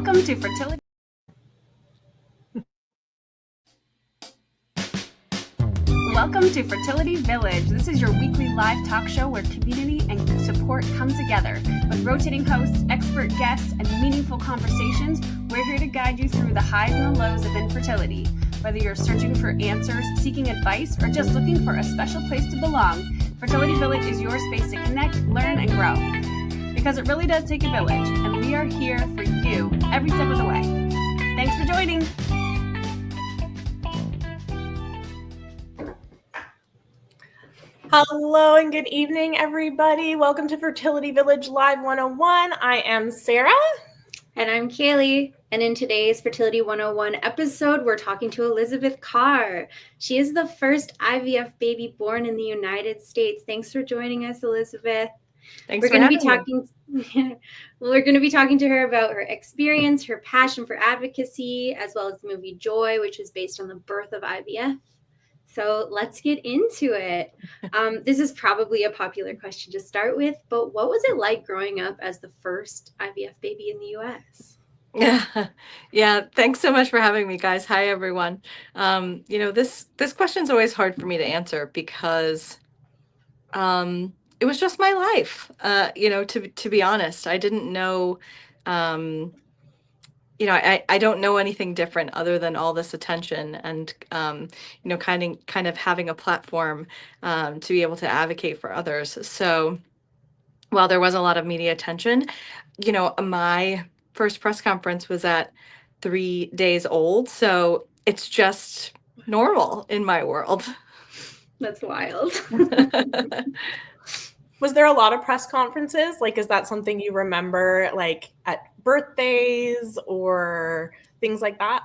Welcome to Fertility. Welcome to Fertility Village. This is your weekly live talk show where community and support come together. With rotating hosts, expert guests, and meaningful conversations, we're here to guide you through the highs and the lows of infertility. Whether you're searching for answers, seeking advice, or just looking for a special place to belong, Fertility Village is your space to connect, learn, and grow. Because it really does take a village, and we are here for you every step of the way. Thanks for joining. Hello and good evening, everybody. Welcome to Fertility Village Live 101. I am Sarah. And I'm Caley. And in today's Fertility 101 episode, we're talking to Elizabeth Carr. She is the first IVF baby born in the United States. Thanks for joining us, Elizabeth. Thanks for having me. We're going to be talking to her about her experience, her passion for advocacy, as well as the movie Joy, which is based on the birth of IVF. So let's get into it. This is probably a popular question to start with, but what was it like growing up as the first IVF baby in the U.S.? Yeah. Thanks so much for having me, guys. Hi, everyone. This question's always hard for me to answer because it was just my life. To be honest, I didn't know. I don't know anything different other than all this attention and, kind of having a platform to be able to advocate for others. So while there was a lot of media attention, my first press conference was at 3 days old. So it's just normal in my world. That's wild. Was there a lot of press conferences? Like, is that something you remember, like at birthdays or things like that?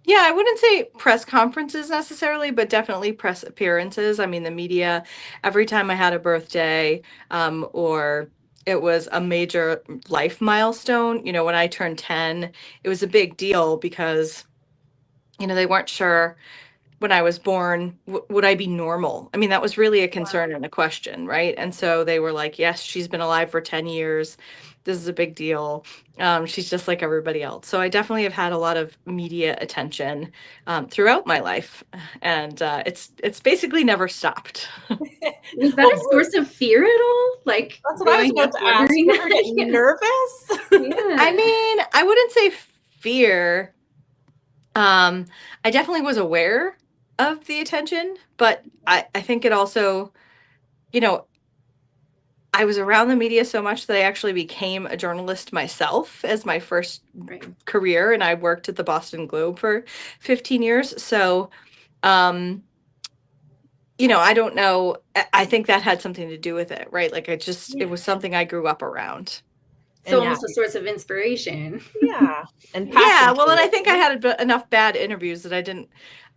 Yeah, I wouldn't say press conferences necessarily, but definitely press appearances. I mean, the media, every time I had a birthday, or it was a major life milestone, when I turned 10, it was a big deal because, they weren't sure when I was born, would I be normal? I mean, that was really a concern and a question, right? And so they were like, yes, she's been alive for 10 years. This is a big deal. She's just like everybody else. So I definitely have had a lot of media attention throughout my life. And it's basically never stopped. Was that a source of fear at all? Like, that's what I was about to ask. You ever get nervous? Yeah. I mean, I wouldn't say fear. I definitely was aware of the attention, but I think it also, I was around the media so much that I actually became a journalist myself as my first career, and I worked at the Boston Globe for 15 years. So, I don't know. I think that had something to do with it, right? Like it was something I grew up around. So almost a source of inspiration. Yeah. And well, and I think I had enough bad interviews that I didn't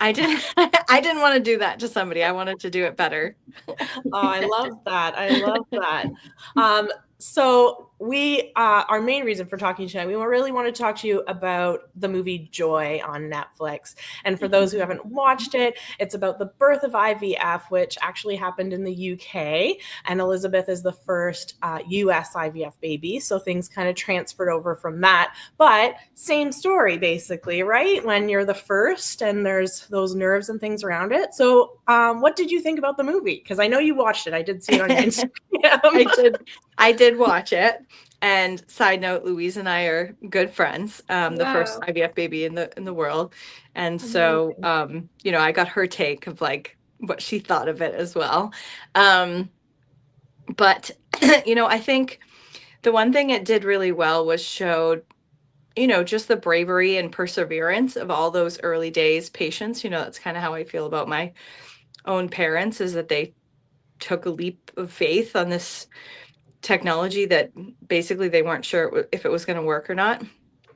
want to do that to somebody. I wanted to do it better. Oh, I love that. So we, our main reason for talking tonight, we really want to talk to you about the movie Joy on Netflix. And for those who haven't watched it, it's about the birth of IVF, which actually happened in the UK. And Elizabeth is the first US IVF baby. So things kind of transferred over from that. But same story, basically, right? When you're the first and there's those nerves and things around it. So what did you think about the movie? Because I know you watched it. I did see it on Instagram. I did watch it. And side note, Louise and I are good friends. The first IVF baby in the world. And so, I got her take of like what she thought of it as well. But, I think the one thing it did really well was showed, just the bravery and perseverance of all those early days patients. That's kind of how I feel about my own parents, is that they took a leap of faith on this technology that basically they weren't sure if it was going to work or not.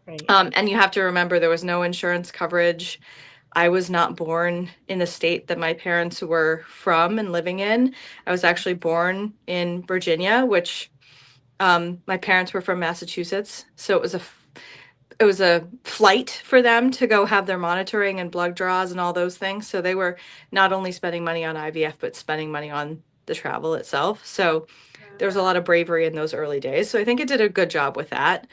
Right. And you have to remember there was no insurance coverage. I was not born in the state that my parents were from and living in. I was actually born in Virginia, which my parents were from Massachusetts. So it was a flight for them to go have their monitoring and blood draws and all those things. So they were not only spending money on IVF, but spending money on the travel itself. So there was a lot of bravery in those early days. So I think it did a good job with that.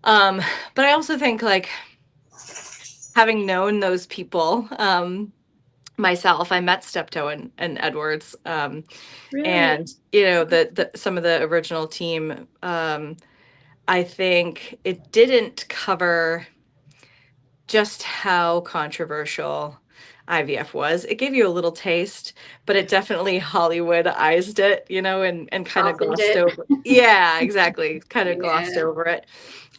But I also think like having known those people, myself, I met Steptoe and Edwards, Really? and you know the some of the original team. I think it didn't cover just how controversial IVF was. It gave you a little taste, but it definitely Hollywoodized it, you know, and kind of Softened glossed it. over. Yeah, exactly. Kind of glossed Yeah. over it.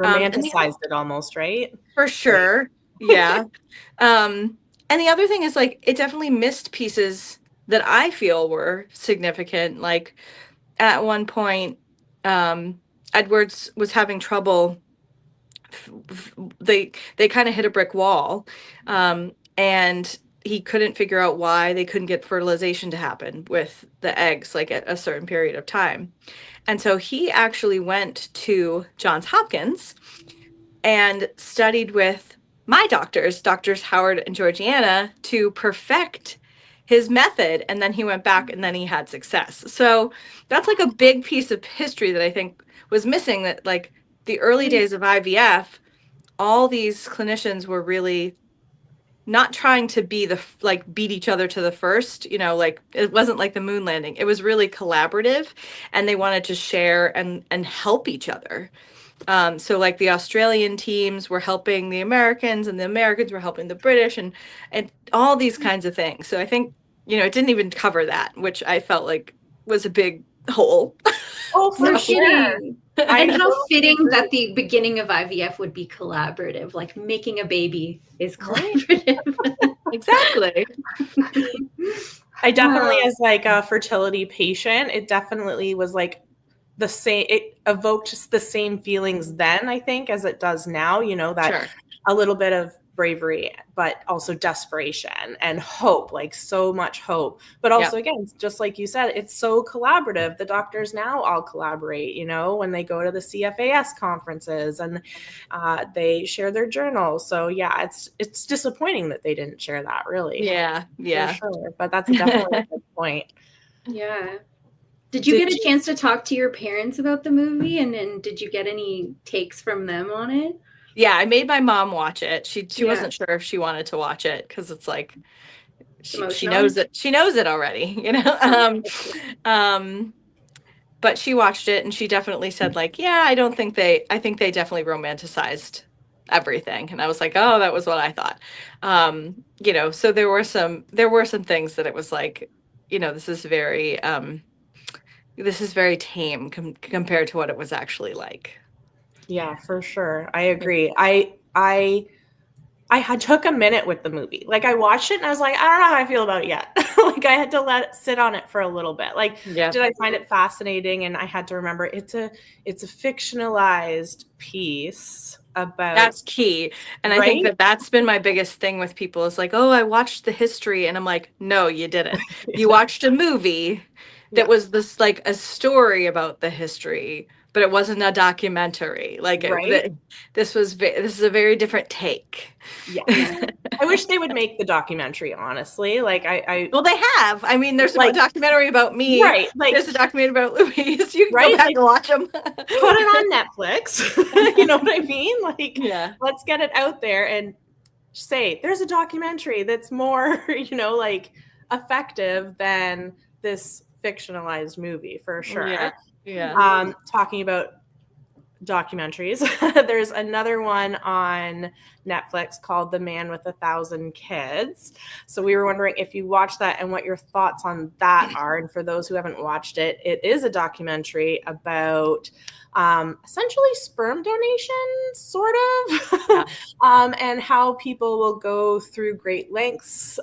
And Romanticized it almost, right? for sure. Yeah. And the other thing is like it definitely missed pieces that I feel were significant. Like at one point, Edwards was having trouble. They kind of hit a brick wall, and he couldn't figure out why they couldn't get fertilization to happen with the eggs like at a certain period of time. And so he actually went to Johns Hopkins and studied with my doctors Howard and Georgiana, to perfect his method. And then he went back and then he had success. So that's like a big piece of history that I think was missing, that like the early days of IVF, all these clinicians were really not trying to be like beat each other to the first, you know, like it wasn't like the moon landing. It was really collaborative, and they wanted to share and help each other. So like the Australian teams were helping the Americans, and the Americans were helping the British, and all these kinds of things. So I think, you know, it didn't even cover that, which I felt like was a big hole. Oh, for No sure. kidding. I And how totally fitting agree. that the beginning of IVF would be collaborative. Like making a baby is collaborative. Exactly. I definitely, as like a fertility patient, it definitely was like the same. It evoked the same feelings then, I think, as it does now. You know, that Sure. a little bit of bravery, but also desperation and hope, like so much hope. But also, again, just like you said, it's so collaborative. The doctors now all collaborate, you know, when they go to the CFAS conferences, and they share their journals. So yeah, it's disappointing that they didn't share that, really. Yeah. Yeah. For sure. But that's definitely a good point. Yeah. Did you get a chance to talk to your parents about the movie, and did you get any takes from them on it? Yeah, I made my mom watch it. She wasn't sure if she wanted to watch it, because it's like she knows it. She knows it already, you know. But she watched it, and she definitely said like, yeah, I think they definitely romanticized everything. And I was like, oh, that was what I thought. You know, so there were some things that it was like, you know, this is very tame compared to what it was actually like. Yeah, for sure. I agree. I had took a minute with the movie. Like I watched it and I was like, I don't know how I feel about it yet. Like I had to let it sit on it for a little bit. Like, did I find it fascinating? And I had to remember it's a fictionalized piece about. That's key. And I think that's been my biggest thing with people is like, oh, I watched the history. And I'm like, no, you didn't. You watched a movie that was this like a story about the history, but it wasn't a documentary. Like this is a very different take. Yeah. I wish they would make the documentary, honestly. Like well, they have. I mean, there's a documentary about me. Right. Like there's a documentary about Louise. You can go back and watch them. Put it on Netflix. You know what I mean? Like, let's get it out there and say there's a documentary that's more, you know, like effective than this fictionalized movie, for sure. Yeah. Talking about documentaries, there's another one on Netflix called The Man with 1,000 Kids. So we were wondering if you watched that and what your thoughts on that are. And for those who haven't watched it, it is a documentary about essentially sperm donation, sort of, and how people will go through great lengths.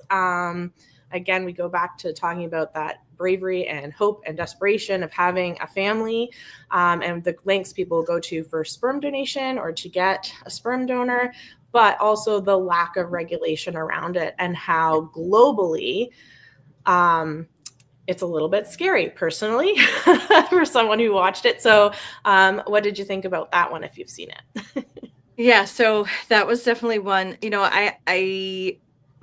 Again, we go back to talking about that bravery and hope and desperation of having a family, and the lengths people go to for sperm donation or to get a sperm donor, but also the lack of regulation around it and how globally it's a little bit scary, personally, for someone who watched it. So what did you think about that one, if you've seen it? Yeah, so that was definitely one, you know, I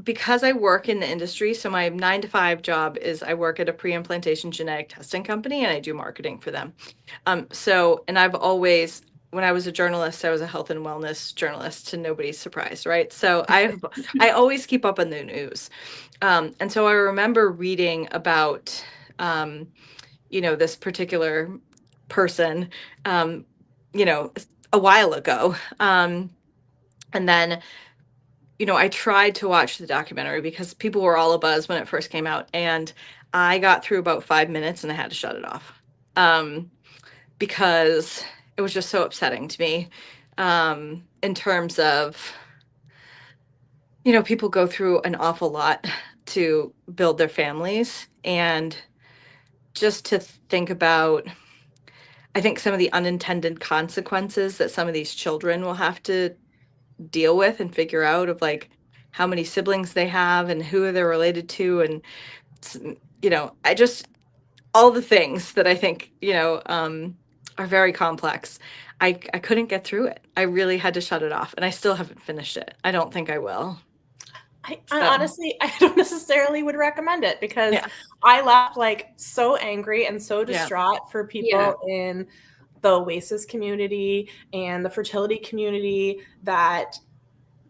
because I work in the industry, so my 9-to-5 job is I work at a pre-implantation genetic testing company and I do marketing for them. And I've always when I was a journalist, I was a health and wellness journalist, to nobody's surprise, right? So I always keep up on the news. And so I remember reading about, this particular person, a while ago. And then, I tried to watch the documentary because people were all abuzz when it first came out. And I got through about 5 minutes and I had to shut it off. Because it was just so upsetting to me, in terms of, people go through an awful lot to build their families, and just to think about, I think, some of the unintended consequences that some of these children will have to deal with and figure out, of like how many siblings they have and who they're related to, and I just, all the things that I think are very complex. I couldn't get through it. I really had to shut it off, and I still haven't finished it. I don't think I will. I honestly, I don't necessarily would recommend it, because I left like so angry and so distraught for people in the Oasis community and the fertility community that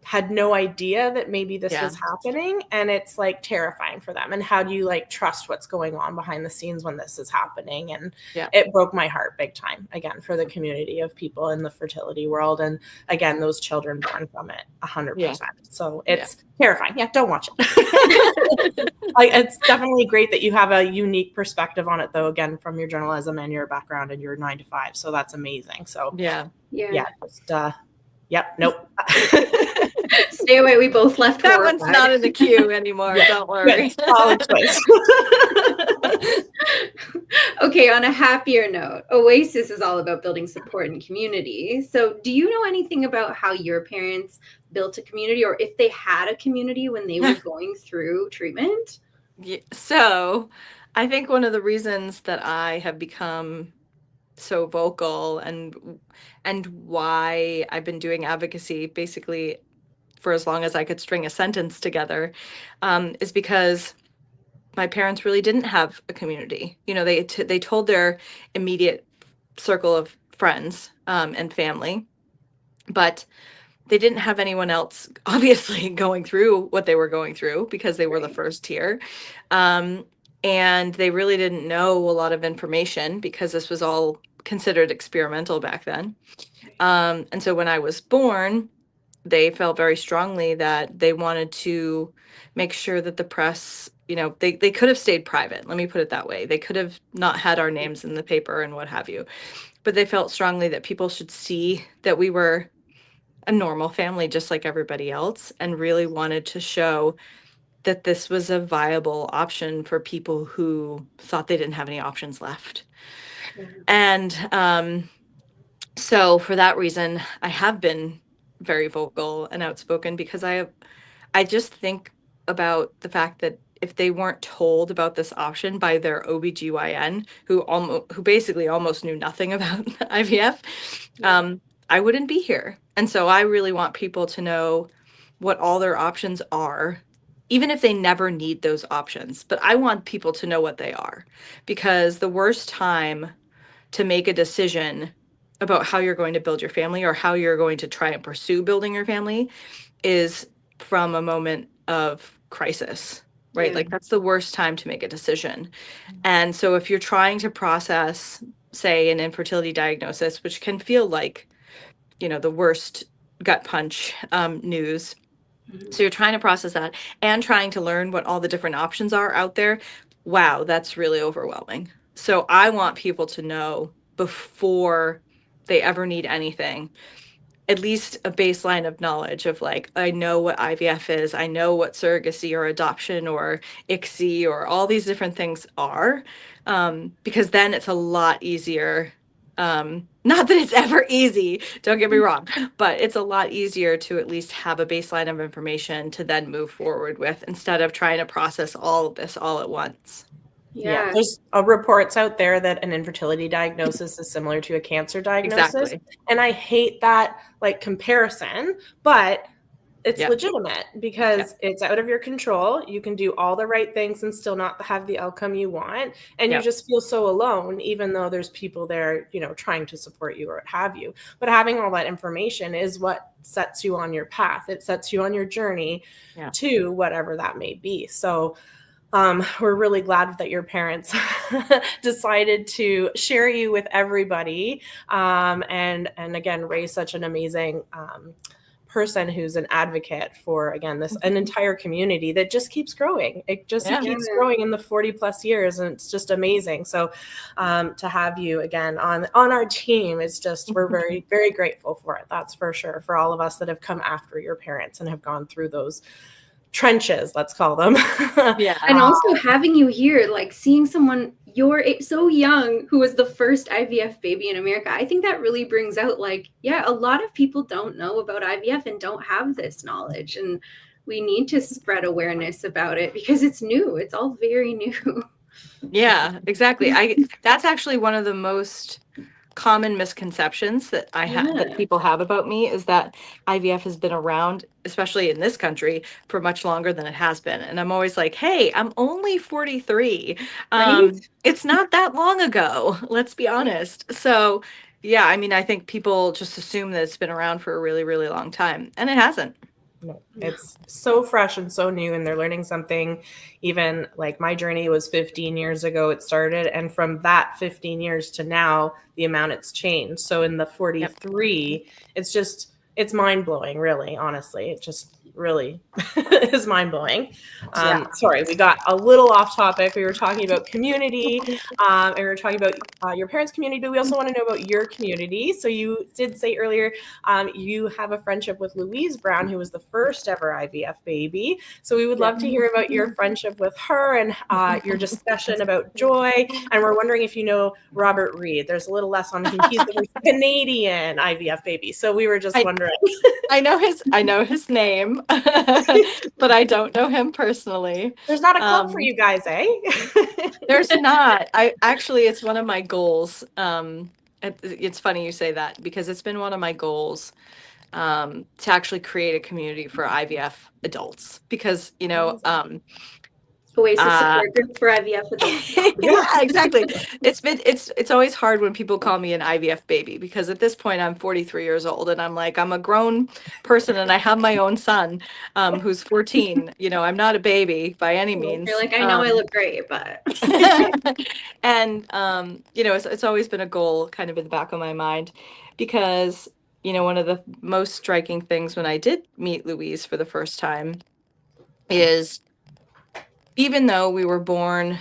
had no idea that maybe this was happening, and it's like terrifying for them. And how do you like trust what's going on behind the scenes when this is happening? And it broke my heart big time, again, for the community of people in the fertility world, and again, those children born from it, 100%. So it's terrifying. Don't watch it. It's definitely great that you have a unique perspective on it, though, again, from your journalism and your background and your 9 to 5. So that's amazing. So nope. Stay away. We both left. That one's not in the queue anymore. Don't worry. Solid choice. Okay, on a happier note, Oasis is all about building support and community. So do you know anything about how your parents built a community, or if they had a community when they were going through treatment? So I think one of the reasons that I have become so vocal and why I've been doing advocacy basically for as long as I could string a sentence together, is because my parents really didn't have a community. They told their immediate circle of friends and family, but they didn't have anyone else, obviously, going through what they were going through, because they were the first here. And they really didn't know a lot of information, because this was all considered experimental back then. And so when I was born, they felt very strongly that they wanted to make sure that the press, they could have stayed private. Let me put it that way. They could have not had our names in the paper and what have you, but they felt strongly that people should see that we were a normal family, just like everybody else, and really wanted to show that this was a viable option for people who thought they didn't have any options left. And so for that reason, I have been very vocal and outspoken, because I just think about the fact that if they weren't told about this option by their OBGYN, who basically almost knew nothing about IVF, I wouldn't be here. And so I really want people to know what all their options are, even if they never need those options. But I want people to know what they are, because the worst time to make a decision about how you're going to build your family, or how you're going to try and pursue building your family, is from a moment of crisis, right? Like, that's the worst time to make a decision. And so if you're trying to process, say, an infertility diagnosis, which can feel like, the worst gut punch news. So you're trying to process that and trying to learn what all the different options are out there. Wow, that's really overwhelming. So I want people to know, before they ever need anything, at least a baseline of knowledge of, like, I know what IVF is, I know what surrogacy or adoption or ICSI or all these different things are, because then it's a lot easier. Not that it's ever easy, don't get me wrong, but it's a lot easier to at least have a baseline of information to then move forward with, instead of trying to process all of this all at once. Yeah, there's reports out there that an infertility diagnosis is similar to a cancer diagnosis. Exactly. And I hate that, like, comparison, but it's Yeah. legitimate because it's out of your control. You can do all the right things and still not have the outcome you want. And you just feel so alone, even though there's people there, you know, trying to support you or what have you. But having all that information is what sets you on your path. It sets you on your journey to whatever that may be. So we're really glad that your parents decided to share you with everybody, and again, raise such an amazing person who's an advocate for, again, an entire community that just keeps growing. It just keeps growing in the 40 plus years, and it's just amazing. So to have you again on our team is just, we're very, very grateful for it. That's for sure, for all of us that have come after your parents and have gone through those trenches, let's call them. And also having you here, like seeing someone so young who was the first IVF baby in America, I think that really brings out like, a lot of people don't know about IVF and don't have this knowledge, and we need to spread awareness about it because it's new. It's all very new. Yeah, exactly. That's actually one of the most common misconceptions that that people have about me, is that IVF has been around, especially in this country, for much longer than it has been. And I'm always like, hey, I'm only 43. It's not that long ago. Let's be honest. So yeah, I mean, I think people just assume that it's been around for a really, really long time, and it hasn't. No, it's so fresh and so new, and they're learning something. Even like my journey was 15 years ago it started, and from that 15 years to now, the amount it's changed. So in the 43, it's mind-blowing, really, honestly. It just really is mind-blowing. Sorry, we got a little off topic. We were talking about community, and we were talking about your parents' community, but we also want to know about your community. So you did say earlier you have a friendship with Louise Brown, who was the first ever IVF baby. So we would love to hear about your friendship with her and your discussion about Joy. And we're wondering if you know Robert Reed. There's a little less on him. He's the Canadian IVF baby. So we were just wondering. I know his name, but I don't know him personally. There's not a club for you guys, eh? There's not. It's one of my goals. It's funny you say that, because it's been one of my goals to actually create a community for IVF adults, because Oasis support group for IVF adults. Yeah, exactly. It's always hard when people call me an IVF baby, because at this point I'm 43 years old, and I'm like, I'm a grown person and I have my own son who's 14. I'm not a baby by any means. You're like, I know I look great, but and it's always been a goal kind of in the back of my mind, because one of the most striking things when I did meet Louise for the first time is, even though we were born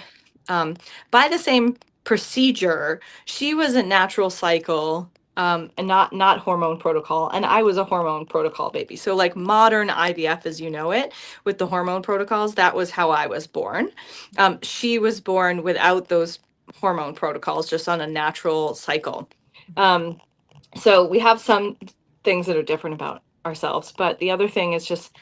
by the same procedure, she was a natural cycle and not hormone protocol, and I was a hormone protocol baby. So like modern IVF as you know it, with the hormone protocols, that was how I was born. She was born without those hormone protocols, just on a natural cycle. So we have some things that are different about ourselves, but the other thing is just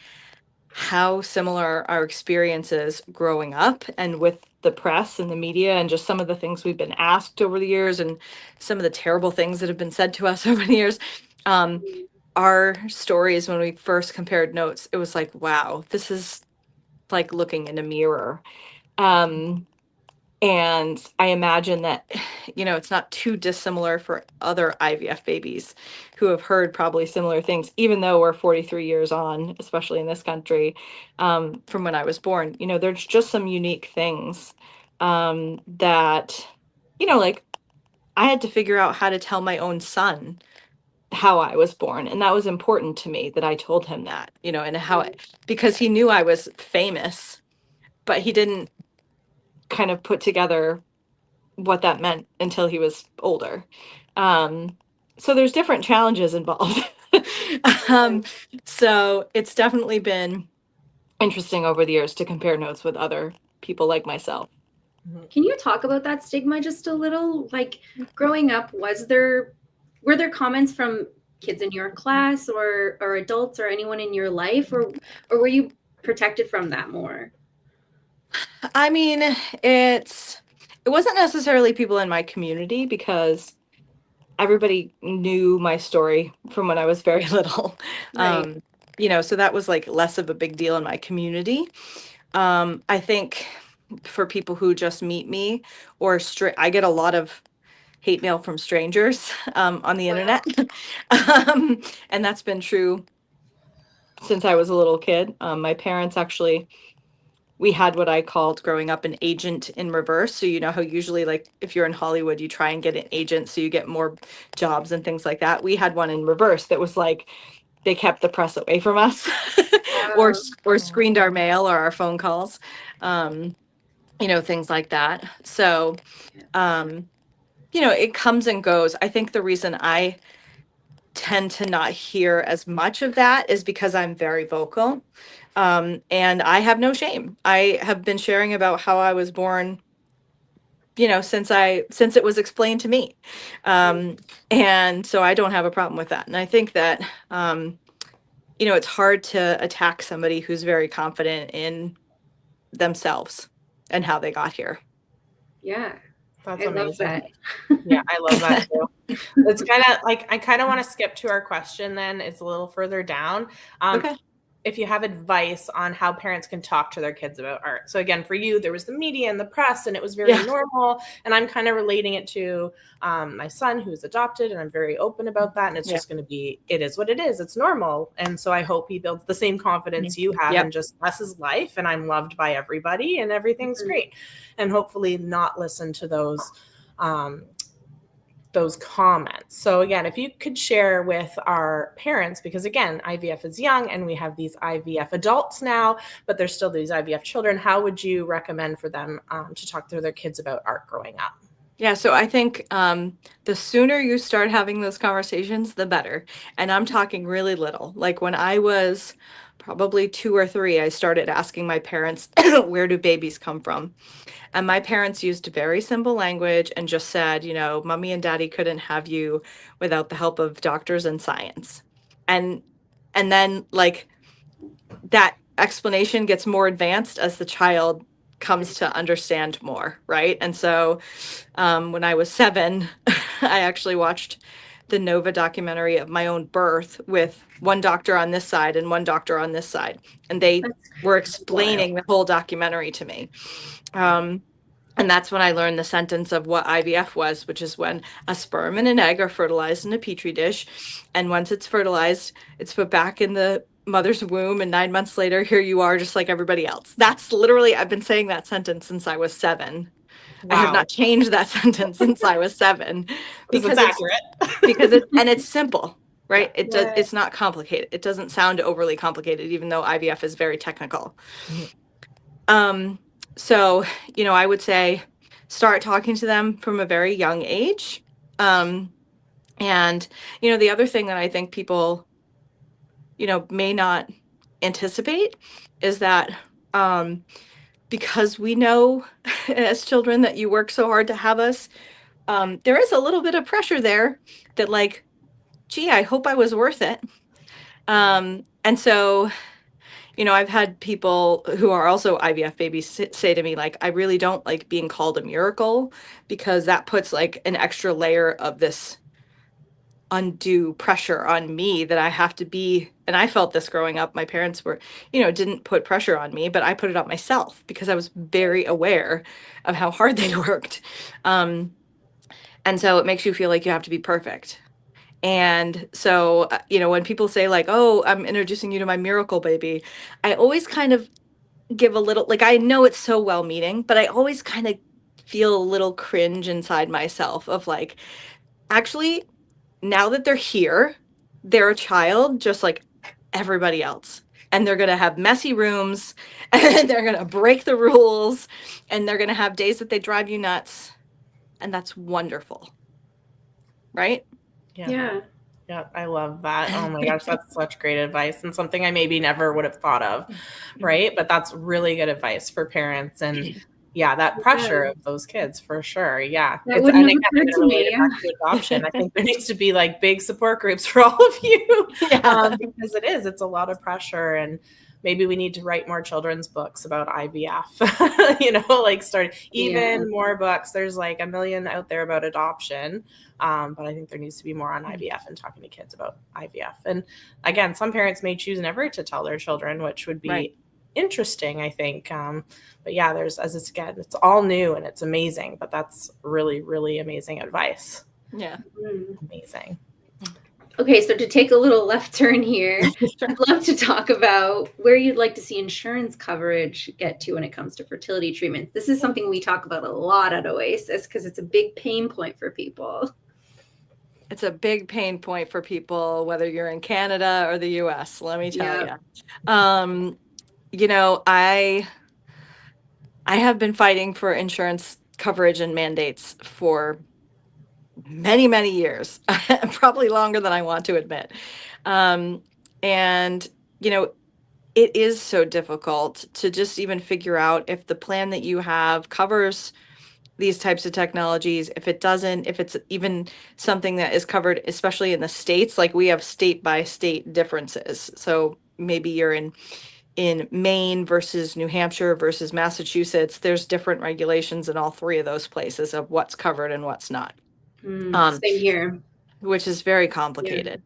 how similar our experiences growing up, and with the press and the media, and just some of the things we've been asked over the years, and some of the terrible things that have been said to us over the years. Our stories, when we first compared notes, it was like, wow, this is like looking in a mirror. And I imagine that, it's not too dissimilar for other IVF babies who have heard probably similar things, even though we're 43 years on, especially in this country, from when I was born. There's just some unique things that, like I had to figure out how to tell my own son how I was born. And that was important to me, that I told him that, and because he knew I was famous, but he didn't kind of put together what that meant until he was older. So there's different challenges involved. So it's definitely been interesting over the years to compare notes with other people like myself. Can you talk about that stigma just a little? Like growing up, were there comments from kids in your class or adults or anyone in your life, or were you protected from that more? I mean, it wasn't necessarily people in my community, because everybody knew my story from when I was very little. Right. so that was like less of a big deal in my community. I think for people who just meet me or I get a lot of hate mail from strangers on the internet. And that's been true since I was a little kid. My parents actually, we had what I called growing up an agent in reverse. So you know how usually like if you're in Hollywood, you try and get an agent so you get more jobs and things like that. We had one in reverse that was like, they kept the press away from us or screened our mail or our phone calls, things like that. So, it comes and goes. I think the reason I tend to not hear as much of that is because I'm very vocal. And I have no shame. I have been sharing about how I was born, since it was explained to me. And so I don't have a problem with that. And I think that, it's hard to attack somebody who's very confident in themselves and how they got here. Yeah. That's I amazing. love that. Yeah, I love that too. It's kind of like, I kind of want to skip to our question then. It's a little further down. Okay. If you have advice on how parents can talk to their kids about art. So again, for you, there was the media and the press, and it was very normal. And I'm kind of relating it to my son who's adopted, and I'm very open about that. And it's just going to be, it is what it is. It's normal. And so I hope he builds the same confidence you have and just that's his life. And I'm loved by everybody and everything's great. And hopefully not listen to those comments. So again, if you could share with our parents, because again, IVF is young and we have these IVF adults now, but there's still these IVF children. How would you recommend for them to talk to their kids about art growing up? Yeah, so I think the sooner you start having those conversations, the better. And I'm talking really little. Like when I was probably 2 or 3, I started asking my parents, where do babies come from? And my parents used very simple language and just said, mommy and daddy couldn't have you without the help of doctors and science. And then like that explanation gets more advanced as the child comes to understand more, right? And so when I was 7, I actually watched the Nova documentary of my own birth with one doctor on this side and one doctor on this side. And they were explaining the whole documentary to me. And that's when I learned the sentence of what IVF was, which is when a sperm and an egg are fertilized in a petri dish. And once it's fertilized, it's put back in the mother's womb. And 9 months later, here you are, just like everybody else. That's literally, I've been saying that sentence since I was 7. Wow. I have not changed that sentence since I was 7 because it's accurate. And it's simple, right? It's not complicated. It doesn't sound overly complicated, even though IVF is very technical. Mm-hmm. So, I would say start talking to them from a very young age. And, the other thing that I think people, may not anticipate is that because we know as children that you work so hard to have us, there is a little bit of pressure there that like, gee, I hope I was worth it. And so, I've had people who are also IVF babies say to me, like, I really don't like being called a miracle because that puts like an extra layer of this undue pressure on me that I have to be. And I felt this growing up. My parents were, didn't put pressure on me, but I put it on myself because I was very aware of how hard they worked. And so it makes you feel like you have to be perfect. And so, when people say like, oh, I'm introducing you to my miracle baby, I always kind of give a little, like, I know it's so well-meaning, but I always kind of feel a little cringe inside myself of like, actually, now that they're here, they're a child just like everybody else. And they're going to have messy rooms and they're going to break the rules and they're going to have days that they drive you nuts. And that's wonderful. Right? Yeah, I love that. Oh my gosh, that's such great advice and something I maybe never would have thought of, right? But that's really good advice for parents. And that pressure of those kids for sure. Yeah. That wouldn't have I'm occurred going to relate me. it back to adoption. I think there needs to be like big support groups for all of you because it's a lot of pressure, and maybe we need to write more children's books about IVF, like start even more books. There's like a million out there about adoption. But I think there needs to be more on IVF and talking to kids about IVF. And again, some parents may choose never to tell their children, which would be interesting, I think. But yeah, it's all new and it's amazing, but that's really, really amazing advice. Yeah. Amazing. Okay, so to take a little left turn here, I'd love to talk about where you'd like to see insurance coverage get to when it comes to fertility treatments. This is something we talk about a lot at Oasis because it's a big pain point for people. It's a big pain point for people, whether you're in Canada or the US, let me tell you. I have been fighting for insurance coverage and mandates for many, many years, probably longer than I want to admit. It is so difficult to just even figure out if the plan that you have covers these types of technologies. If it doesn't, if it's even something that is covered, especially in the States, like we have state by state differences. So maybe you're in Maine versus New Hampshire versus Massachusetts. There's different regulations in all three of those places of what's covered and what's not. Same here. Which is very complicated.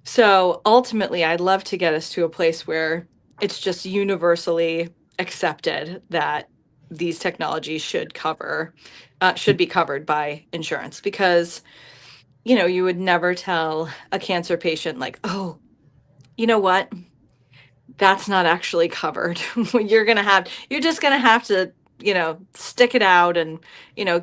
So ultimately, I'd love to get us to a place where it's just universally accepted that these technologies should be covered by insurance, because, you would never tell a cancer patient like, oh, you know what? That's not actually covered. You're just going to have to, stick it out and,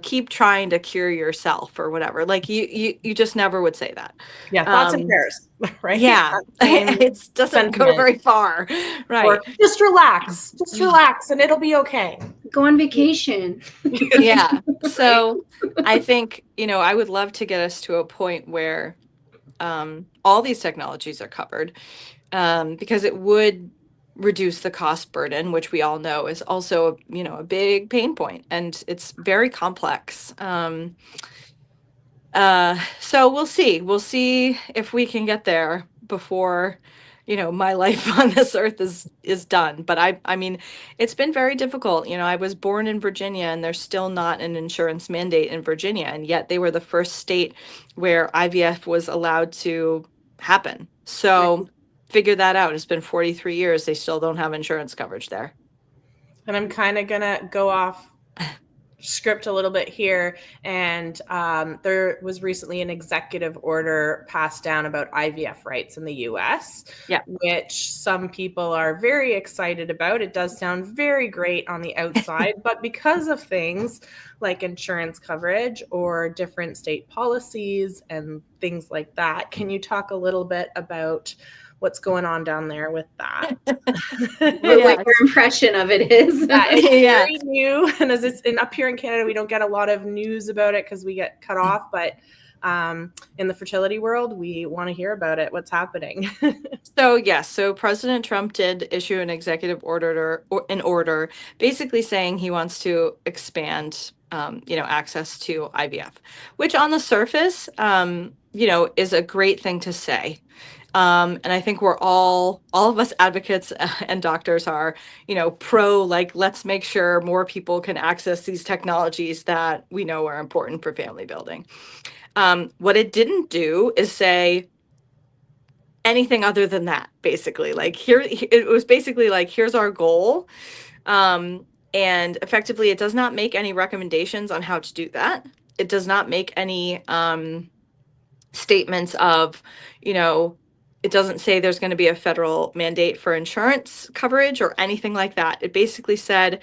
keep trying to cure yourself or whatever. Like you just never would say that. Yeah. Thoughts and prayers, right? Yeah. It doesn't go very far. Right. Or just relax and it'll be okay. Go on vacation. Yeah. So I think, I would love to get us to a point where all these technologies are covered, because it would reduce the cost burden, which we all know is also, a big pain point, and it's very complex. So we'll see if we can get there before, my life on this earth is done. But I mean, it's been very difficult. I was born in Virginia, and there's still not an insurance mandate in Virginia. And yet they were the first state where IVF was allowed to happen. So figure that out. It's been 43 years. They still don't have insurance coverage there. And I'm kind of going to go off script a little bit here. And there was recently an executive order passed down about IVF rights in the US, which some people are very excited about. It does sound very great on the outside, but because of things like insurance coverage or different state policies and things like that, can you talk a little bit about what's going on down there with that? What your impression of it is? It's very new, and as it's up here in Canada, we don't get a lot of news about it because we get cut off. But in the fertility world, we want to hear about it. What's happening? So President Trump did issue an executive order, basically saying he wants to expand, access to IVF, which on the surface, is a great thing to say. And I think we're all of us advocates and doctors are, pro, like, let's make sure more people can access these technologies that we know are important for family building. What it didn't do is say anything other than that, basically. Like it was basically like, here's our goal. And effectively, it does not make any recommendations on how to do that. It does not make any statements of, it doesn't say there's going to be a federal mandate for insurance coverage or anything like that. It basically said,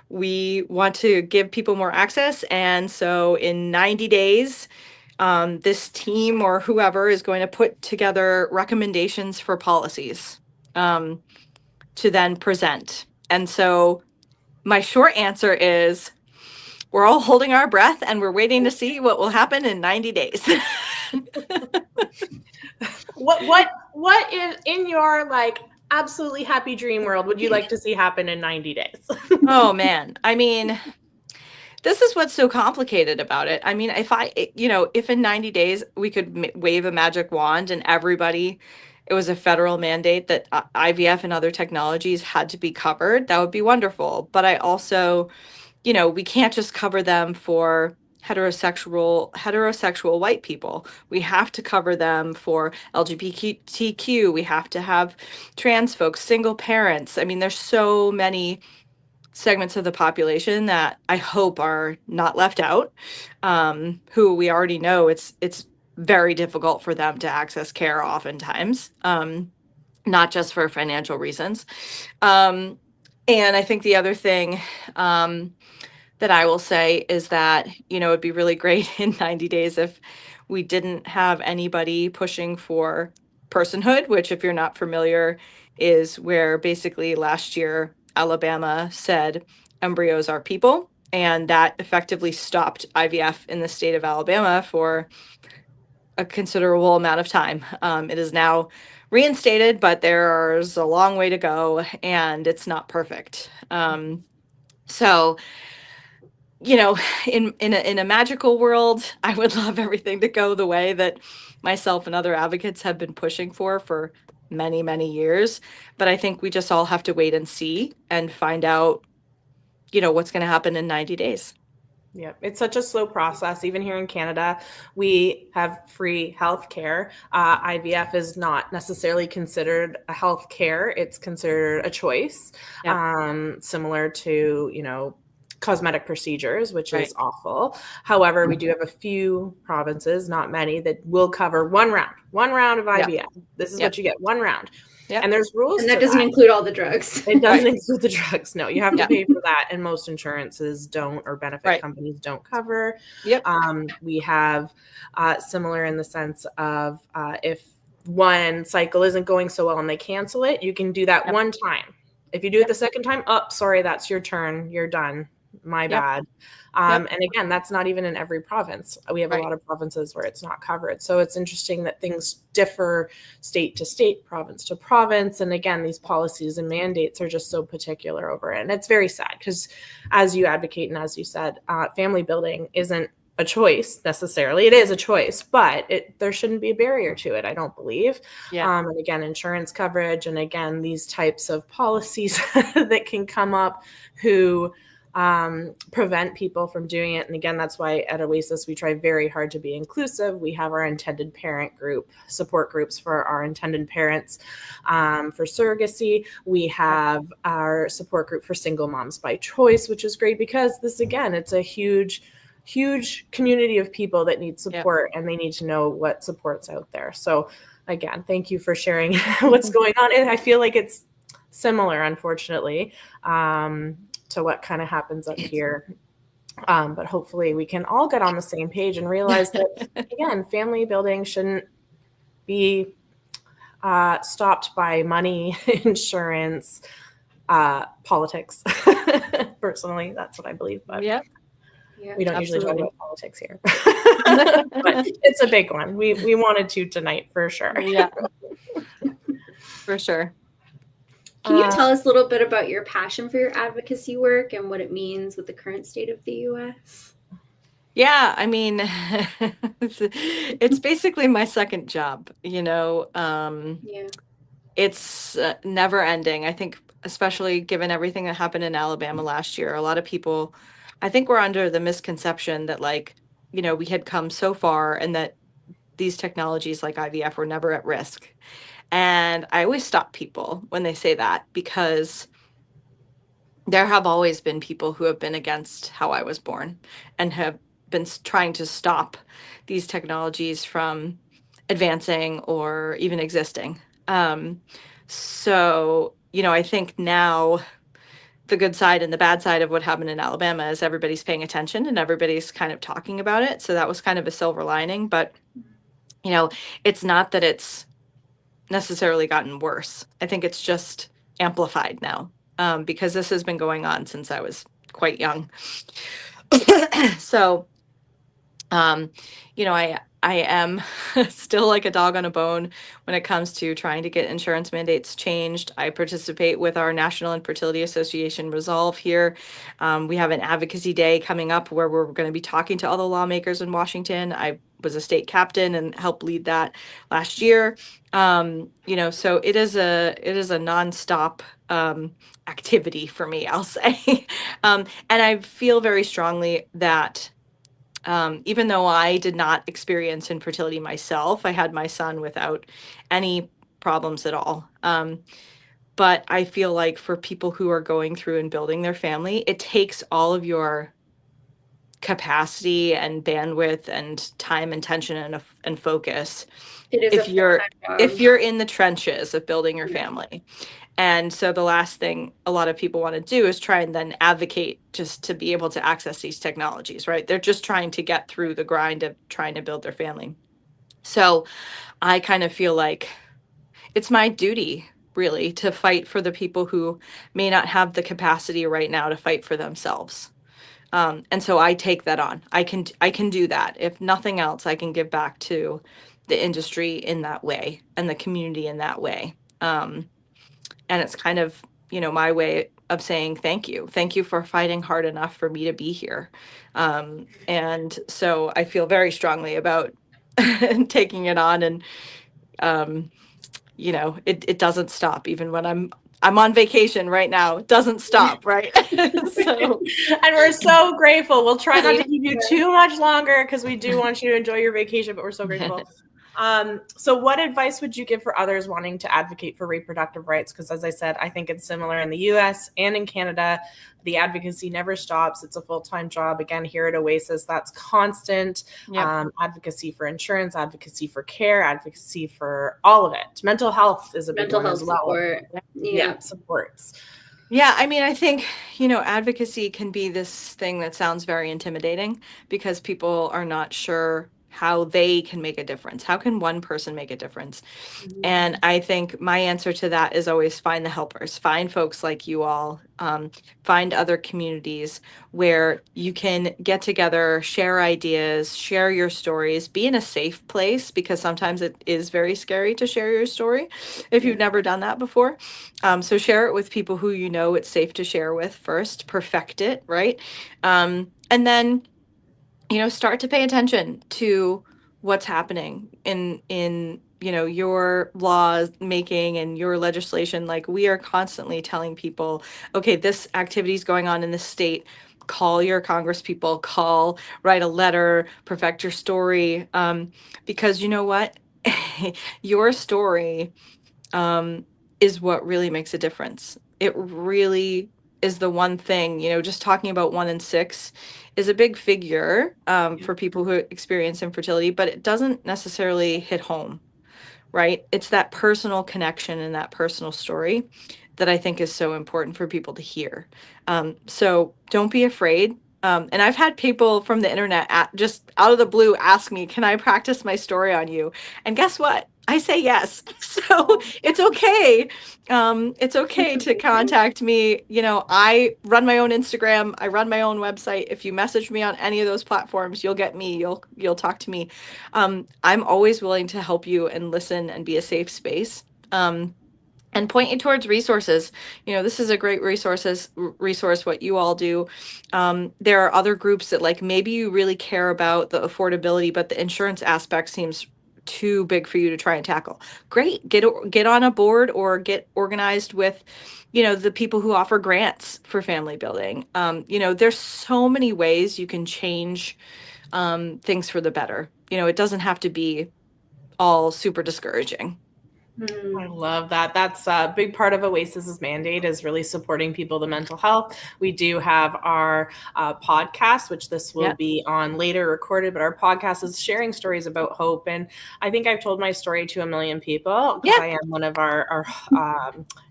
we want to give people more access. And so in 90 days, this team or whoever is going to put together recommendations for policies to then present. And so my short answer is, we're all holding our breath and we're waiting to see what will happen in 90 days. What is in your absolutely happy dream world would you like to see happen in 90 days? Oh man. I mean, this is what's so complicated about it. I mean, if in 90 days we could wave a magic wand and it was a federal mandate that IVF and other technologies had to be covered, that would be wonderful. But I also, we can't just cover them for heterosexual white people. We have to cover them for LGBTQ. We have to have trans folks, single parents. I mean, there's so many segments of the population that I hope are not left out, who we already know it's very difficult for them to access care oftentimes, not just for financial reasons. And I think the other thing that I will say is that, it'd be really great in 90 days if we didn't have anybody pushing for personhood, which, if you're not familiar, is where basically last year Alabama said embryos are people, and that effectively stopped IVF in the state of Alabama for a considerable amount of time. It is now reinstated, but there's a long way to go, and it's not perfect. So, in a magical world, I would love everything to go the way that myself and other advocates have been pushing for many, many years. But I think we just all have to wait and see and find out, what's going to happen in 90 days. Yeah, it's such a slow process. Even here in Canada, we have free health care. IVF is not necessarily considered a health care. It's considered a choice, similar to, cosmetic procedures, which is awful. However, we do have a few provinces, not many, that will cover one round of IVF. This is what you get, one round. And there's rules. And that doesn't include all the drugs. It doesn't include the drugs. No, you have to pay for that. And most insurances don't, or benefit companies don't cover. We have similar in the sense of if one cycle isn't going so well and they cancel it, you can do that one time. If you do it the second time, sorry, that's your turn. You're done. My bad. And again, that's not even in every province. We have a lot of provinces where it's not covered. So it's interesting that things differ state to state, province to province. And again, these policies and mandates are just so particular over it. And it's very sad because, as you advocate and as you said, family building isn't a choice necessarily. It is a choice, but there shouldn't be a barrier to it, I don't believe. And again, insurance coverage, and again, these types of policies that can come up who prevent people from doing it. And again, that's why at Oasis, we try very hard to be inclusive. We have our intended parent group, support groups for our intended parents for surrogacy. We have our support group for single moms by choice, which is great because this, again, it's a huge community of people that need support and they need to know what support's out there. So again, thank you for sharing what's going on. And I feel like it's similar, unfortunately, to what kind of happens up here. But hopefully we can all get on the same page and realize that, again, family building shouldn't be stopped by money, insurance, politics. Personally, that's what I believe. But we don't usually talk about politics here. But it's a big one. We wanted to tonight for sure. For sure. Can you tell us a little bit about your passion for your advocacy work and what it means with the current state of the U.S.? Yeah, I mean, it's basically my second job, It's never ending. I think, especially given everything that happened in Alabama last year, a lot of people, I think, were under the misconception that, we had come so far and that these technologies like IVF were never at risk. And I always stop people when they say that, because there have always been people who have been against how I was born and have been trying to stop these technologies from advancing or even existing. So, I think now the good side and the bad side of what happened in Alabama is everybody's paying attention and everybody's kind of talking about it. So that was kind of a silver lining. But, it's not that it's necessarily gotten worse. I think it's just amplified now, because this has been going on since I was quite young. So You know, I am still like a dog on a bone when it comes to trying to get insurance mandates changed. I participate with our National Infertility Association Resolve here. We have an advocacy day coming up where we're going to be talking to all the lawmakers in Washington. I was a state captain and helped lead that last year. You know, so it is a nonstop activity for me, I'll say. And I feel very strongly that even though I did not experience infertility myself, I had my son without any problems at all. But I feel like for people who are going through and building their family, it takes all of your capacity and bandwidth and time and tension and focus It is if a you're full-time if job. you're in the trenches of building your Yeah. family. And so the last thing a lot of people want to do is try and then advocate just to be able to access these technologies, right? They're just trying to get through the grind of trying to build their family. So I kind of feel like it's my duty, really, to fight for the people who may not have the capacity right now to fight for themselves. And so I take that on. I can do that. If nothing else, I can give back to the industry in that way and the community in that way. And it's kind of, you know, my way of saying thank you. Thank you for fighting hard enough for me to be here. And so I feel very strongly about taking it on. And you know, it doesn't stop even when I'm on vacation right now. It doesn't stop, right? So And we're so grateful. We'll try not to keep you too much longer because we do want you to enjoy your vacation, but we're so grateful. So what advice would you give for others wanting to advocate for reproductive rights? Because as I said, I think it's similar in the US and in Canada. The advocacy never stops. It's a full-time job. Again, here at Oasis, that's constant. Yep. Advocacy for insurance, advocacy for care, advocacy for all of it. Mental health is a big Mental one health as well. support. Yeah, supports. Yeah, I mean, I think, you know, advocacy can be this thing that sounds very intimidating because people are not sure how they can make a difference. How can one person make a difference? And I think my answer to that is always find the helpers, find folks like you all, find other communities where you can get together, share ideas, share your stories, be in a safe place, because sometimes it is very scary to share your story if you've never done that before. So share it with people who you know it's safe to share with first, perfect it, right? And then, you know, start to pay attention to what's happening in you know, your laws making and your legislation. Like, we are constantly telling people, okay, this activity is going on in this state. Call your congress people, write a letter, perfect your story, because you know what, your story is what really makes a difference. It really is the one thing, you know, just talking about 1 in 6 is a big figure for people who experience infertility, but it doesn't necessarily hit home, right? It's that personal connection and that personal story that I think is so important for people to hear. So don't be afraid. And I've had people from the internet just out of the blue ask me, can I practice my story on you? And guess what? I say yes. So it's okay. It's okay to contact me. You know, I run my own Instagram. I run my own website. If you message me on any of those platforms, you'll get me. You'll talk to me. I'm always willing to help you and listen and be a safe space. And point you towards resources. You know, this is a great resource, what you all do. There are other groups that, like, maybe you really care about the affordability, but the insurance aspect seems too big for you to try and tackle. Great. Get on a board or get organized with, you know, the people who offer grants for family building. You know, there's so many ways you can change things for the better. You know, it doesn't have to be all super discouraging. I love that. That's a big part of Oasis's mandate, is really supporting people with mental health. We do have our podcast, which this will be on later recorded, but our podcast is sharing stories about hope. And I think I've told my story to 1 million people because I am one of our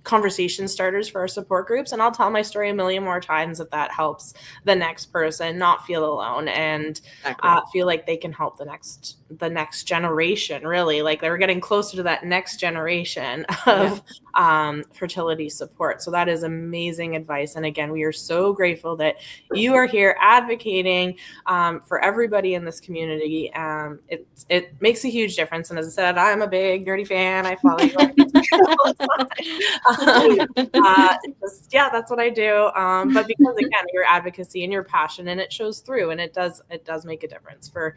conversation starters for our support groups. And I'll tell my story a million more times if that helps the next person not feel alone and feel like they can help the next generation, really. Like they're getting closer to that next generation of fertility support. So that is amazing advice. And again, we are so grateful that you are here advocating for everybody in this community. It makes a huge difference. And as I said, I'm a big nerdy fan. I follow you on Instagram all the time. That's what I do. But because again, your advocacy and your passion, and it shows through, and it does make a difference for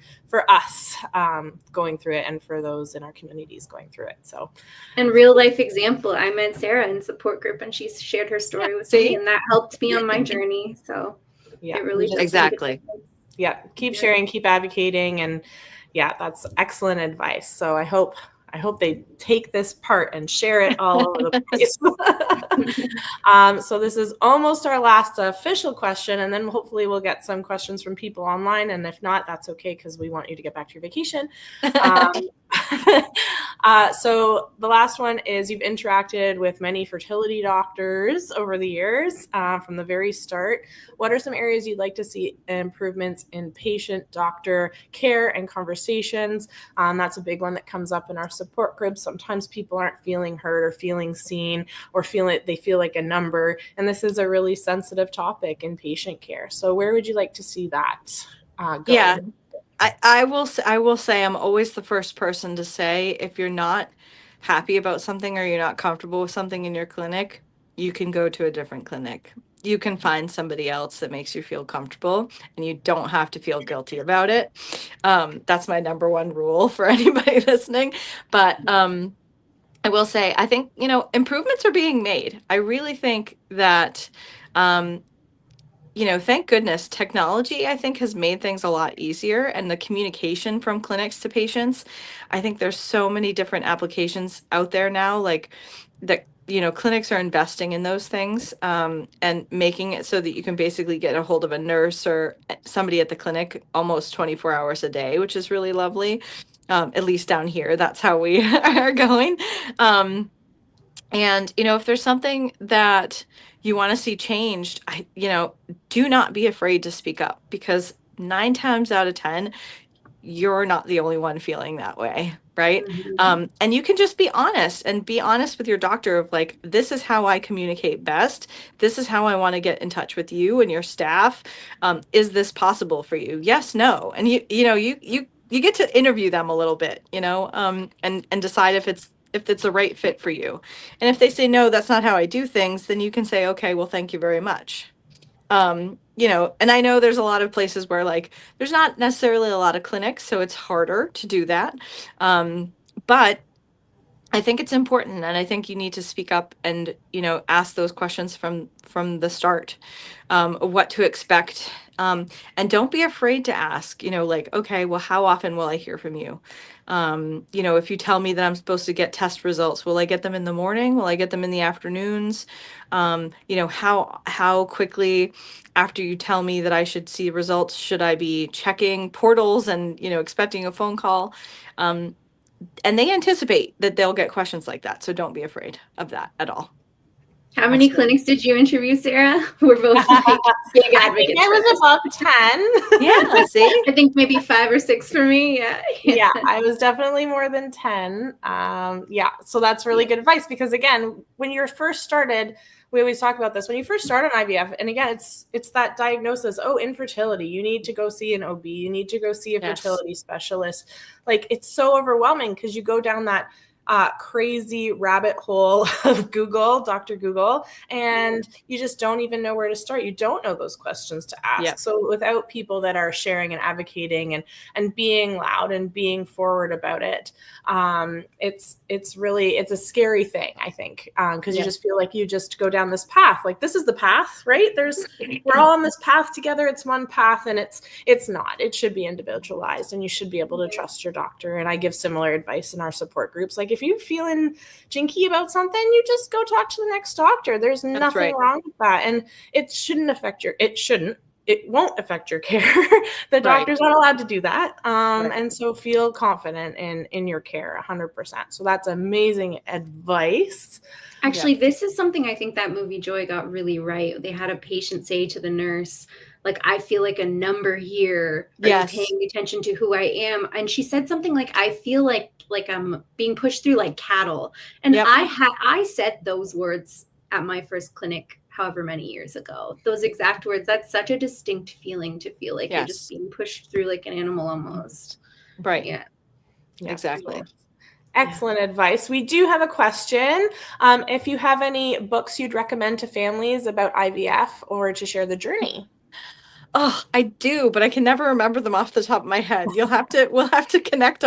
us going through it, and for those in our communities going through it. So, and real life example, I met Sarah in support group, and she shared her story with me, and that helped me on my journey. So it really just exactly. Keep sharing, keep advocating, and that's excellent advice. So I hope they take this part and share it all over the place. So this is almost our last official question, and then hopefully we'll get some questions from people online. And if not, that's okay, because we want you to get back to your vacation. So the last one is, you've interacted with many fertility doctors over the years from the very start. What are some areas you'd like to see improvements in patient-doctor care and conversations? That's a big one that comes up in our support groups. Sometimes people aren't feeling heard or feeling seen, or they feel like a number. And this is a really sensitive topic in patient care. So where would you like to see that go? Yeah. I will say I'm always the first person to say, if you're not happy about something or you're not comfortable with something in your clinic, you can go to a different clinic. You can find somebody else that makes you feel comfortable, and you don't have to feel guilty about it. That's my number one rule for anybody listening. But I will say, I think, improvements are being made. I really think that thank goodness technology, I think, has made things a lot easier, and the communication from clinics to patients. I think there's so many different applications out there now, like that, clinics are investing in those things and making it so that you can basically get a hold of a nurse or somebody at the clinic almost 24 hours a day, which is really lovely. At least down here, that's how we are going. And, if there's something that you want to see changed, do not be afraid to speak up, because 9 times out of 10, you're not the only one feeling that way, right? Mm-hmm. And you can just be honest with your doctor of like, this is how I communicate best. This is how I want to get in touch with you and your staff. Is this possible for you? Yes, no. And you get to interview them a little bit, and decide if it's a right fit for you. And if they say, no, that's not how I do things, then you can say, okay, well, thank you very much. And I know there's a lot of places where like, there's not necessarily a lot of clinics, so it's harder to do that. But I think it's important, and I think you need to speak up and, ask those questions from the start, what to expect. And don't be afraid to ask, like, okay, well, how often will I hear from you? If you tell me that I'm supposed to get test results, will I get them in the morning? Will I get them in the afternoons? How quickly after you tell me that I should see results, should I be checking portals and, expecting a phone call? And they anticipate that they'll get questions like that. So don't be afraid of that at all. How many clinics did you interview, Sarah? We're both like big advocates. I was above 10. Yeah, see? I think maybe 5 or 6 for me. Yeah, I was definitely more than 10. So that's really good advice, because again, when you're first started, we always talk about this. When you first start on IVF, and again, it's that diagnosis, infertility, you need to go see an OB, you need to go see a fertility specialist. Like, it's so overwhelming, because you go down that crazy rabbit hole of Google, Dr. Google, and you just don't even know where to start. You don't know those questions to ask. Yeah. So without people that are sharing and advocating and being loud and being forward about it, it's a scary thing, I think, because you just feel like you just go down this path. Like, this is the path, right? We're all on this path together. It's one path, and it's not. It should be individualized, and you should be able to trust your doctor. And I give similar advice in our support groups. Like, if you're feeling jinky about something, you just go talk to the next doctor. There's nothing wrong with that. And it shouldn't affect it won't affect your care. The doctor's not allowed to do that. And so feel confident in your care 100%. So that's amazing advice. Actually, this is something I think that movie Joy got really right. They had a patient say to the nurse, like, I feel like a number here. Are you paying attention to who I am? And she said something like, I feel like I'm being pushed through like cattle. And I said those words at my first clinic however many years ago. Those exact words. That's such a distinct feeling, to feel like you're just being pushed through like an animal almost. Right. Yeah. Exactly. Excellent advice. We do have a question. If you have any books you'd recommend to families about IVF or to share the journey. Oh, I do, but I can never remember them off the top of my head. We'll have to connect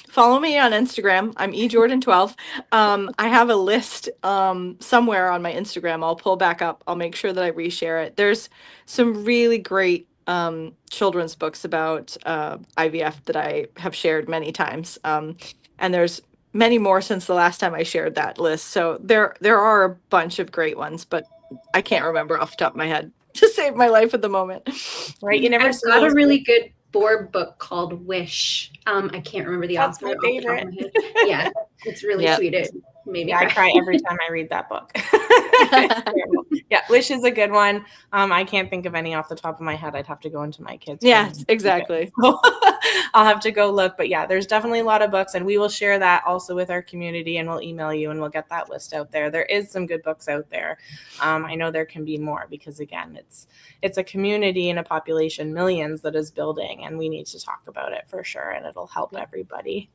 follow me on Instagram. I'm eJordan12. I have a list somewhere on my Instagram. I'll pull back up. I'll make sure that I reshare it. There's some really great children's books about IVF that I have shared many times. And there's many more since the last time I shared that list. So there are a bunch of great ones, but I can't remember off the top of my head to save my life at the moment. Right. You never I've got a really good board book called Wish. I can't remember the author. That's my favorite. Yeah, it's really sweet. It made me I cry every time I read that book. Yeah, Wish is a good one. I can't think of any off the top of my head. I'd have to go into my kids' Yes, exactly. I'll have to go look. But yeah, there's definitely a lot of books, and we will share that also with our community, and we'll email you and we'll get that list out there. There is some good books out there. I know there can be more because, again, it's a community and a population, millions, that is building, and we need to talk about it for sure, and it'll help everybody.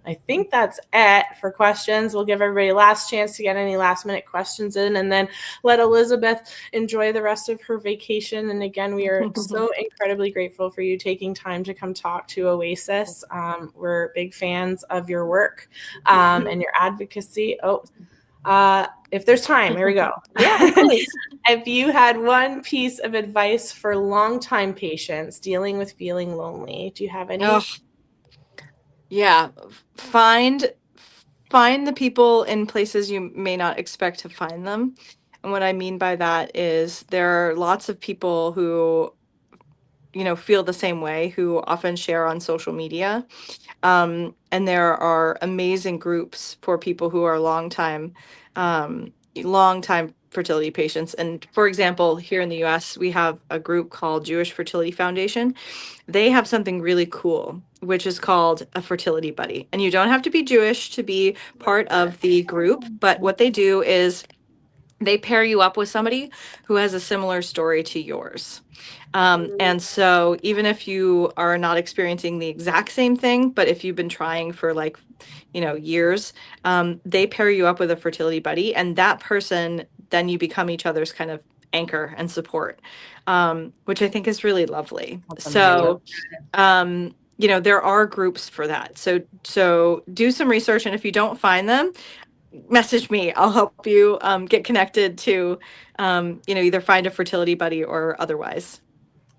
I think that's it for questions. We'll give everybody a last chance to get any last minute questions in, and then let Elizabeth enjoy the rest of her vacation. And again, we are so incredibly grateful for you taking time to come talk to Oasis. We're big fans of your work and your advocacy. If there's time, here we go. If you had one piece of advice for longtime patients dealing with feeling lonely, do you have any? Yeah, find the people in places you may not expect to find them. And what I mean by that is there are lots of people who, feel the same way, who often share on social media. And there are amazing groups for people who are longtime fertility patients. And for example, here in the US, we have a group called Jewish Fertility Foundation. They have something really cool, which is called a fertility buddy. And you don't have to be Jewish to be part of the group, but what they do is they pair you up with somebody who has a similar story to yours. And so even if you are not experiencing the exact same thing, but if you've been trying for years, they pair you up with a fertility buddy, and that person, then you become each other's kind of anchor and support, which I think is really lovely. So, there are groups for that. So do some research. And if you don't find them, message me. I'll help you get connected to, either find a fertility buddy or otherwise.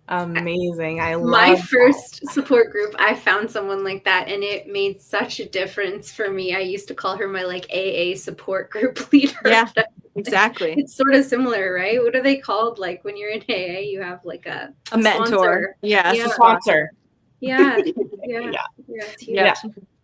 Amazing. I love my first support group. I found someone like that, and it made such a difference for me. I used to call her my AA support group leader. Yeah, exactly. It's sort of similar, right? What are they called? Like when you're in AA, you have like a mentor. Sponsor. Yeah, a sponsor. Yeah. Yeah.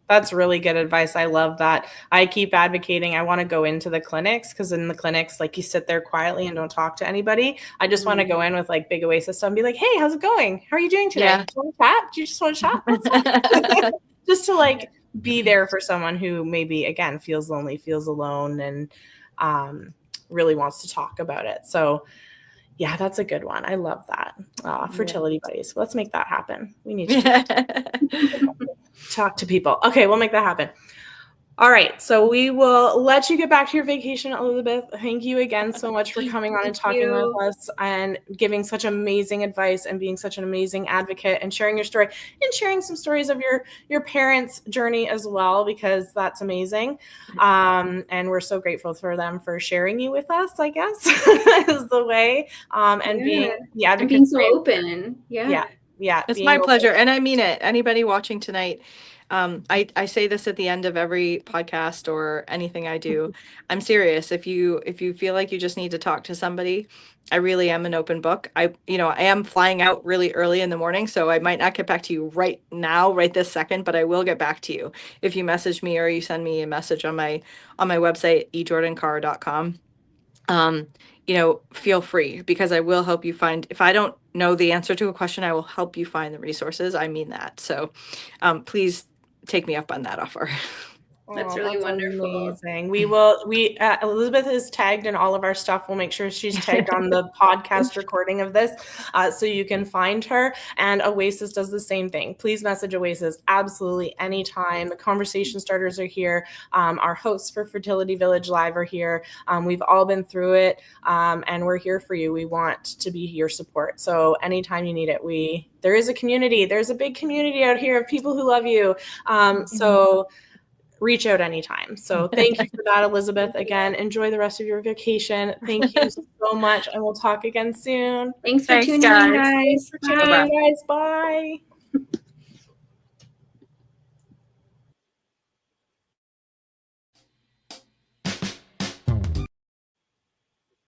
That's really good advice. I love that. I keep advocating. I want to go into the clinics, because in the clinics, like, you sit there quietly and don't talk to anybody. I just want to go in with like big Oasis stuff and be like, hey, how's it going? How are you doing today? Yeah. Do you want to chat? Do you just want to chat? Just to like be there for someone who maybe, again, feels lonely, feels alone, and really wants to talk about it. So yeah, that's a good one. I love that. Fertility buddies. Let's make that happen. We need to talk to people. Okay, we'll make that happen. All right, so we will let you get back to your vacation, Elizabeth. Thank you again so much for coming on and talking with us and giving such amazing advice and being such an amazing advocate and sharing your story and sharing some stories of your parents' journey as well, because that's amazing. And we're so grateful for them for sharing you with us, I guess, is the way. And being the advocate. And being so open. Yeah. Yeah. It's my pleasure. And I mean it. Anybody watching tonight, I say this at the end of every podcast or anything I do. I'm serious. If you feel like you just need to talk to somebody, I really am an open book. I am flying out really early in the morning, so I might not get back to you right now, right this second, but I will get back to you if you message me or you send me a message on my website, ejordancarr.com. Feel free, because I will help you find, if I don't know the answer to a question, I will help you find the resources. I mean that. So please take me up on that offer. That's really wonderful. Amazing. We Elizabeth is tagged in all of our stuff. We'll make sure she's tagged on the podcast recording of this, so you can find her. And Oasis does the same thing. Please message Oasis absolutely anytime. The conversation starters are here. Our hosts for Fertility Village Live are here. We've all been through it, and we're here for you. We want to be your support. So anytime you need it, there is a community. There's a big community out here of people who love you. So reach out anytime. So thank you for that, Elizabeth. Again, enjoy the rest of your vacation. Thank you so much, and we'll talk again soon. Thanks for tuning in, guys. Bye.